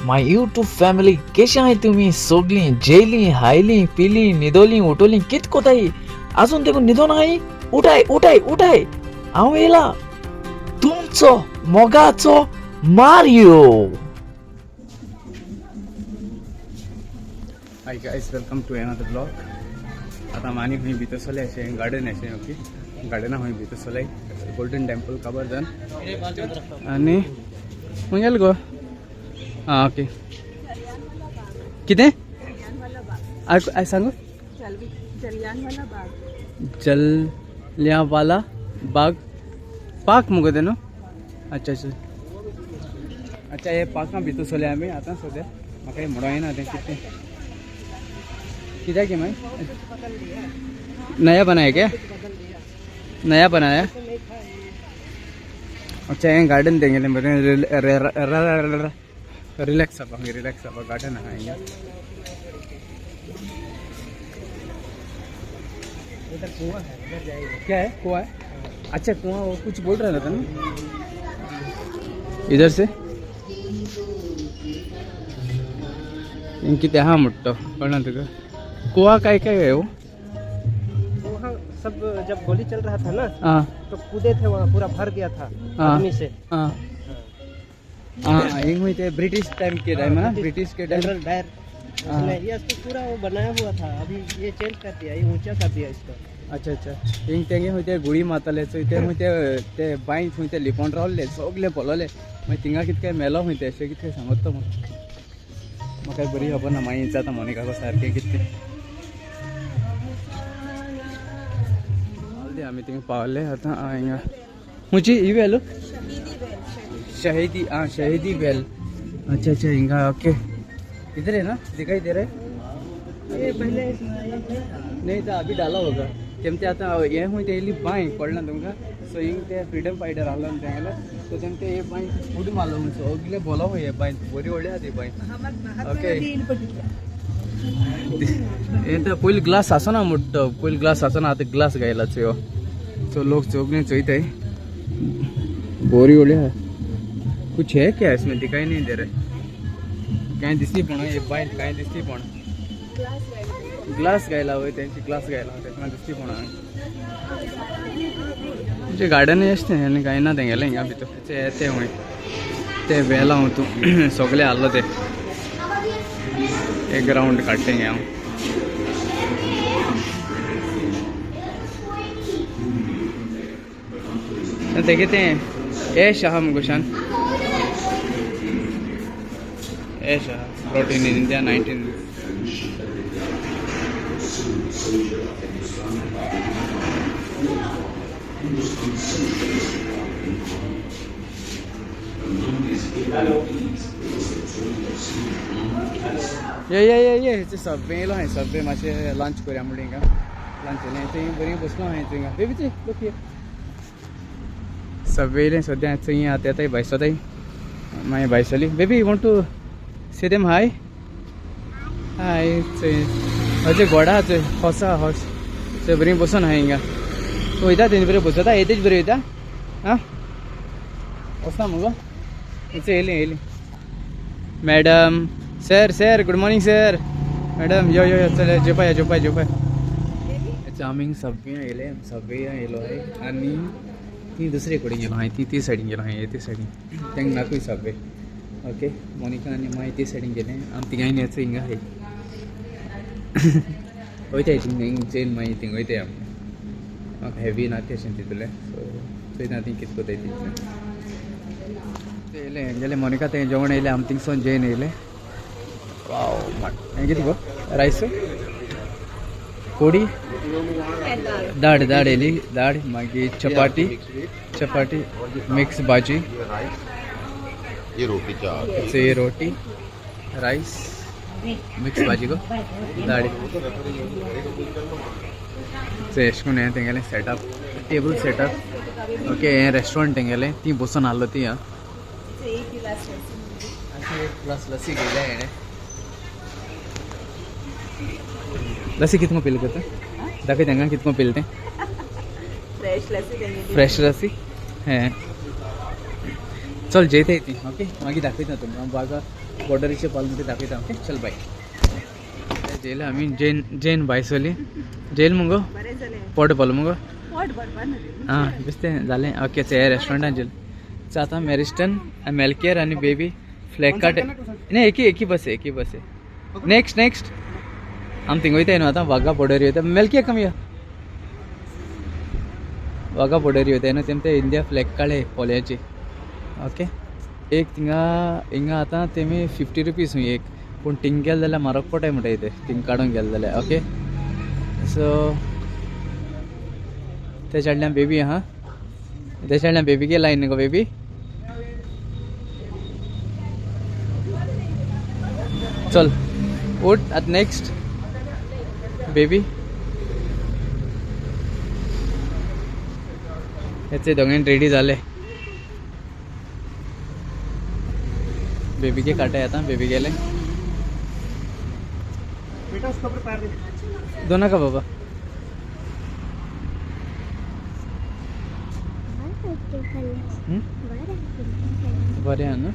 माय YouTube family कशी आहे तुम्ही सोगली जेली हायली पिली निदोली उठवली कित कोताई अजून देखून निधो नाही उठाय उठाय उठाय हांव येला तुमचो मोगाचो Mario. Hi guys, welcome to another blog. आता मानी हुई बीतसले असे गार्डन असे ओके गार्डन हुई बीतसले गोल्डन टेम्पल काबर जन आणि म्हणजे गो हां ओके किती आय सांगू जलियांवाला बाग पार्क मुगो ते न्हू. अच्छा अच्छा अच्छा हे पार्कां भितर आमी आतां सद्या म्हाका म्हणूं येना तें कितें किधर के मैं नया बनाया क्या नया बनाया. अच्छा ये गार्डन देंगे रिलैक्स आप गार्डन है यहाँ. इधर कुआं है, इधर जाइए. क्या है कुआं है? अच्छा कुआं वो कुछ बोल रहा था ना इधर से इनकी त्या मुट्टो कळना तुका कुआ काय काय है वो वहाँ सब जब गोली चल रहा था ना हाँ तो कूदे थे वहाँ पूरा भर गया था आदमी से. हाँ हाँ एक में थे ब्रिटिश टाइम के टाइम ना ब्रिटिश के टाइम. जनरल डायर उसने ये तो पूरा वो बनाया हुआ था. अभी ये चेंज कर दिया, ये ऊंचा कर दिया इसको. अच्छा अच्छा हिंग तेंगे हुई गुडी माताले सो इथे हुई ते बाईंच हुई लिपोन रावले सगले पळोले मागीर थिंगा कितके मेलो हुई अशें कितके सांगत तो म्हाका बरी खबर ना मागीर जाता मोनिका सारकें कितकें आमी थिंगा पावले आतां हिंगा हुंची ही वेल शहीदी हाँ शहीदी वेल. अच्छा अच्छा हिंगा ओके इधर है ना दिखाई दे रहा है. ये पहले नहीं तो अभी डाला होगा तेमते आता ये हुई तेली बाई पडला तुमका सो हिंग ते फ्रीडम फायटर आलो तेंगेला सो तेमते ये बाई उडी मारलो सो अगले बोला हो ये बाई बरी ओढ्या ती बाई ओके. ये तो पहिले ग्लास आसो ना मोठो पहिले ग्लास आसो ना आता ग्लास गायला यो सो लोग चौकने चोईत है बोरी ओढ्या. कुछ है क्या इसमें दिखाई नहीं दे रहे काय दिसली पण ये बाई काय दिसली पण ग्लास घ्यायला हवे त्यांची ग्लास घ्यायला हवे त्याच्यामध्ये दिसती पण जे गार्डन असते आणि काही ना ते गेलं हिंगा भितर ते येते हूंय ते वेला हूं तू सगळे आलो ते एक राउंड काडटे हांव. ते कितें एश आहा मुगोशान एश आहा प्रोटीन इन इंडिया 19 ये सबवे येलो हांवें सबवे मातशें लंच करुया म्हणून हिंगा लंच येलें थंय बरी बसलो हांवें थंय बेबी ते लोक सबवे येलें सद्या थंय आतां येताय भायसोताय मागीर भायसली baby want to say them hi hi थंय अशें गोडा आहा थंय हॉस आहा हॉस थंय बरी बसून हांवें हिंगा वयता तेंचे बरें बसता येतेच बरें वयता आं वचना मुगो थंय येयली madam sir good morning sir madam यो चल जेवपाय आमी सबवे येयलो आहे आणि ती दुसरे कडेन गेलो हांवें ती सायडीन गेलो हांवें ते सायडीन तेंक नाकूय सबवे ओके मोनिका आनी मागीर ते सायडीन गेलें आमी तिगांय येचो हिंगा हाय वयताय थिंग चेन मागीर थिंग वयताय आमी म्हाका हेवी ना तेशें तितूलें सो चोयता ती कितें कोताय ते येयलें गेले मोनिका तें जेवण येयलें आमी थिंगसून जेवन येयलें. वाव हें कितें गो रायस कोडी दाड येयली दाड मागीर चपाटी मिक्स भाजी ये रोटी चार ये रोटी राइस मिक्स भाजी गो दाड एश कोन्न हें तेंगेलें सेटअप टेबल सेटअप ओके हें रेस्टॉरंट तेंगेलें ती बसून आहलो ती आं एक ग्लास लस्सी घेयल्या हेणें लस्सी कितको पिल करता दाखय तेंगा कितको पिल तें फ्रेश लस्सी हें चल जेयताय ती ओके मागीर दाखयता तुमकां बागा बॉर्डरीचे पालून ते दाखवता ओके चल बाय जेल आम्ही जैन बायसोली जेल मग पोट पालू मग हां बेस्ते झाले ओके ते रेस्टॉरंटान जेल आता मेरिस्टन मेलकेअर आणि बेबी फ्लॅग कार्ट नाही एकी बस आहे नेक्स्ट आम थिंग वयता न्हू आतां वाघा पोडरी वयता मेलकेअर कमी या वाघा पोडरी वयता न्हू तेम ते इंडिया फ्लॅग काडे पोल्याची ओके एक हिंगा आतां तेमी 50 रुपीज हूंय एक पूण थिंग गेले जाल्यार म्हारग पडटाय म्हणटा इथे थिंग काडूंक गेले जाल्यार ओके सो ते सायडल्यान बेबी आहा ते सायडल्यान बेबीगे लायन गो बेबी चल उठ आतां नेक्स्ट बेबी हेचे दोगांय रेडी जाले बेबी के काटाय आता बेबी गेले दोन का बाबा बरे आहे ना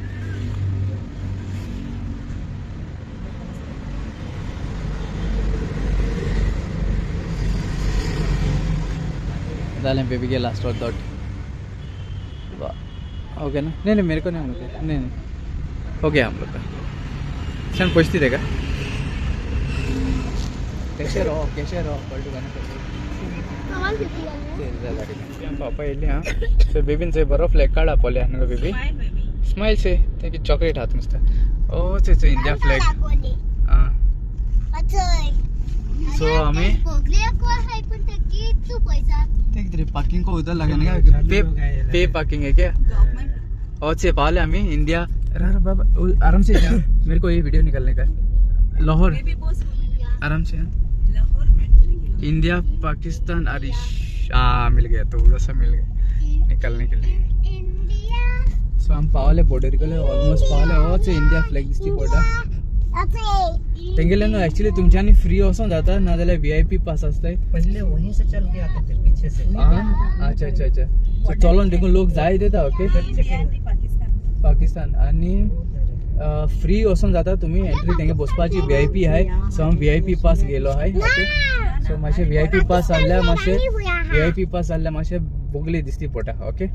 डाले बेबी के लास्ट और डॉट ओके ना नहीं मेरे को नहीं होगा नहीं हो गया हम लोग का शन पूछती देगा कैसे रहो पलटू पापा इल्ली हाँ सो बेबीन से बरो फ्लॅग कार्ड आपले हाँ बेबी स्माइल से ते चॉकलेट हात मस्त ओ से इंडिया फ्लॅग हाँ सो आम्ही पार्किंग को उधर लगाने का पे पार्किंग है क्या और से पहले हमें इंडिया बाबा आराम से जा मेरे को ये वीडियो निकालने का लाहौर आराम से इंडिया पाकिस्तान आरिश मिल गया थोड़ा सा मिल गया निकलने के लिए सो हम पावले बॉर्डर के लिए ऑलमोस्ट पावले और से इंडिया फ्लॅग दिसती बॉर्डर तेंगेले ना एक्चुअली तुमच्यानी फ्री वचून जाता ना जाल्यार VIP पास असताय पहले वहीं से चल के आते थे पीछे से अच्छा चलोन देखून लोक जाय देता ओके पाकिस्तान आणि फ्री वचून जाता तुम्ही एंट्री तेंगे बसपाची VIP आहे सो हम VIP पास गेलो आहे ओके सो मातशे VIP पास आसल्या मातशे बोगली दिसती पडटा ओके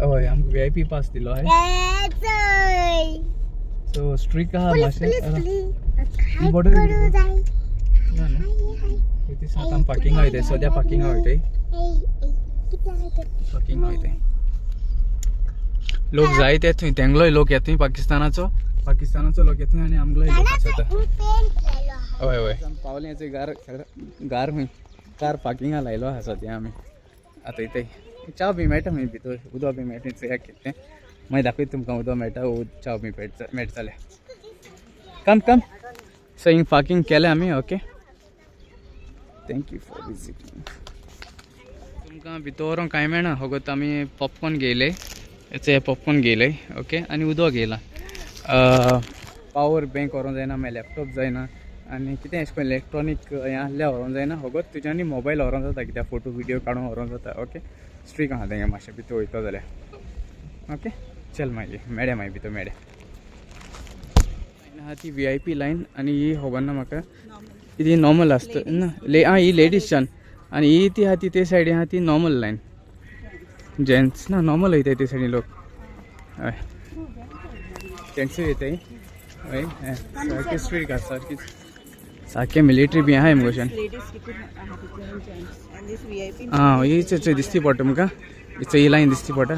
हय आमकां VIP पास दिलो आहे सो स्ट्रीक आहा मातशे बॉर्डर इथे सात पार्किंग वयताय सद्या पार्किंग वयताय लोक जायते थंय तेंगलोय लोक येतूय पाकिस्तानाचो लोक येतूय आनी आमगलोय लोक आसता हय पावले याचे गार हूंय कार पार्किंगा लायलो आसा सद्या आमी आतां इथे च्या बी मेळटा खंय भितर उदक बी मेळटा चेक केलें मागीर दाखयता तुमकां उदक मेळटा च्या बी मेळटा जाल्यार कम सो हिंग पार्किंग केलें आमी ओके थँक्यू फॉर विजिटींग तुमकां भितर कांय मेळना होगत आमी पॉपकॉर्न घेयले पॉपकॉर्न घेयले ओके आनी उदक घेयलां पावर बँक व्हरोंक जायना मागीर लॅपटॉप जायना आनी कितें अशें करून इलेक्ट्रॉनीक हें आहल्यार व्हरोंक जायना होगत तुज्यांनी मोबायल व्हरोंक जाता कित्याक फोटो विडियो काडून व्हरोंक जाता ओके स्ट्रीक आहा तेंगे मातशें भितर वयता जाल्यार ओके चल मागीर मेळ्या मागीर भितर मेळ्या आहा ती VIP लायन आनी ही खबर ना म्हाका ती नॉर्मल आसता ना ही लेडीजच्यान आनी ही ती आहा ती ते सायडीन आहा ती नॉर्मल लायन जेंट्स ना नॉर्मल वयताय ते सायडीन लोक हय जेंट्सूय वयताय हय सारकी स्ट्रीट आसा सारकें मिलिटरी बी आहाय मुगोशान हीच दिसती पडटा तुमकां ही लायन दिसती पडटा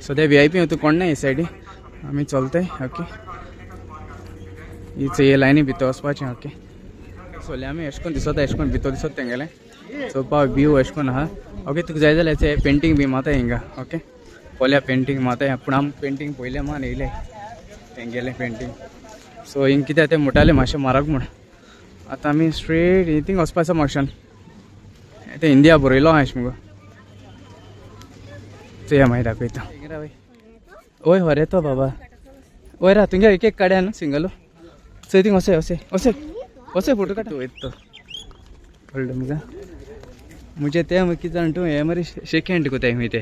सद्या VIP तूं कोण ना हे सायडी आमी चलताय ओके हीच हे लायनी भितर वचपाचें ओके सोल्या आमी अशें करून दिसता अशें करून भितर दिसता तेंगेलें चोवपा व्यू अशें करून आहा ओके तुका जाय जाल्यार ते पेंटींग बी माताय हिंगा ओके पोल्या पेंटींग माताय पूण आमी पेंटींग पयलें मान येयलें तेंगेलें पेंटींग सो हिंग कितें तें म्हणटालें मातशें म्हारग म्हूण आतां आमी स्ट्रेट हितींग वचपाचो म्हापशान ते इंडिया बरयलो आहा अशें मुगो चोया मागीर दाखयता ओय हरे तो बाबा ओय रा तुमगे एक काड्या न्हू सिंगल चोय थिंग वसे फोटो काड वयता तो कळ्ळें मुगा म्हणजे ते कितें जाण तूं हे मरे शेक हँड कोताय खंय ते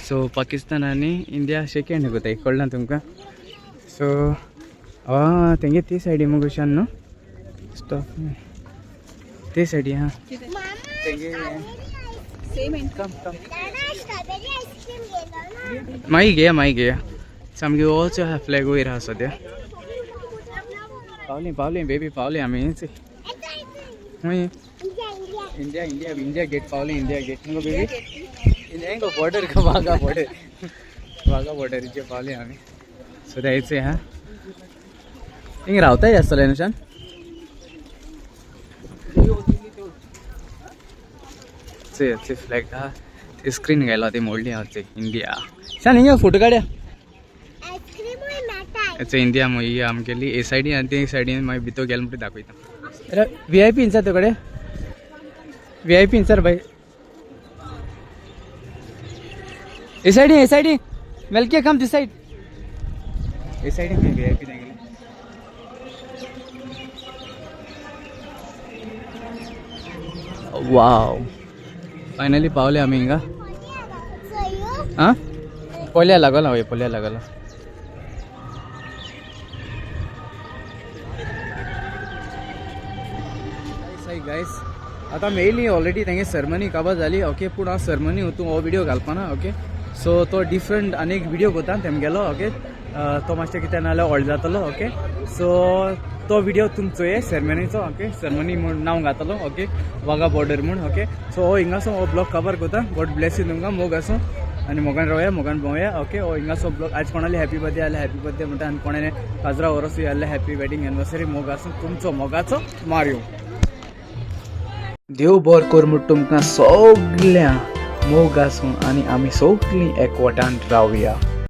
सो पाकिस्तान आनी इंडिया शेक हँड कोताय कळ्ळें तुमकां सो तेंगे ते सायडी मुगोशान न्हू स्टॉप ते सायडी हां तेंगे कम मागीर घेया सामकी ऑल्सो हा फ्लॅग वयर आहा सद्या पावली बेबी पावली आमी हूंय इंडिया गेट पावली इंडिया गेट नको बेबी इंडिया बॉर्डर का वाघा बॉर्डरीचे पावले आमी सो द्यायचे हा हिंग रावताय आसतले नुशान ते फ्लॅग हा ते स्क्रीन घ्यायला ते मोडली हा ते इंडिया शान हिंगा फोटो काढया इंडिया मग आमगेली ए सायडीन आनी ते सायडीन मागीर भितर गेले म्हणटा दाखयता VIP इंचार तुकडे VIP इंचार बाय ए सायडीन वेलकम कम दिस साइड ए सायडीन VIP तेंगेली वाव फायनली पावले आमी हिंगा हां पोल्या लागला गायस आता मेयली ऑलरेडी तेंगे सरमनी काबार जाली ओके पूण हांव सरमनी वतू हो व्हिडिओ घालपाना ओके सो तो डिफरंट आनी एक व्हिडिओ कोता तेमगेलो ओके तो मातशें कितें नाल्यार व्हड जातलो ओके सो तो व्हिडिओ तुमी चोये सेरेमनीचो ओके सेरेमनी म्हूण नांव घातलो ओके वाघा बॉर्डर म्हूण ओके सो हो हिंगासो हो ब्लॉग कवर कोता गॉड ब्लेस यू तुमकां मोग आसूं आनी मोगान रावया मोगान भोंवया ओके हो हिंगासो ब्लॉग आज कोणाली हॅपी बर्थडे जाल्यार हॅपी बर्थडे म्हणटा आनी कोणाने 15 वर्सां जाल्यार हॅपी वेडिंग एनिवर्सरी मोग आसूं तुमचो मोगाचो मारयो देव बरें कर म्हूण तुमकां सगळ्यां मोग आसूं आनी आमी सगळीं एकवटान रावया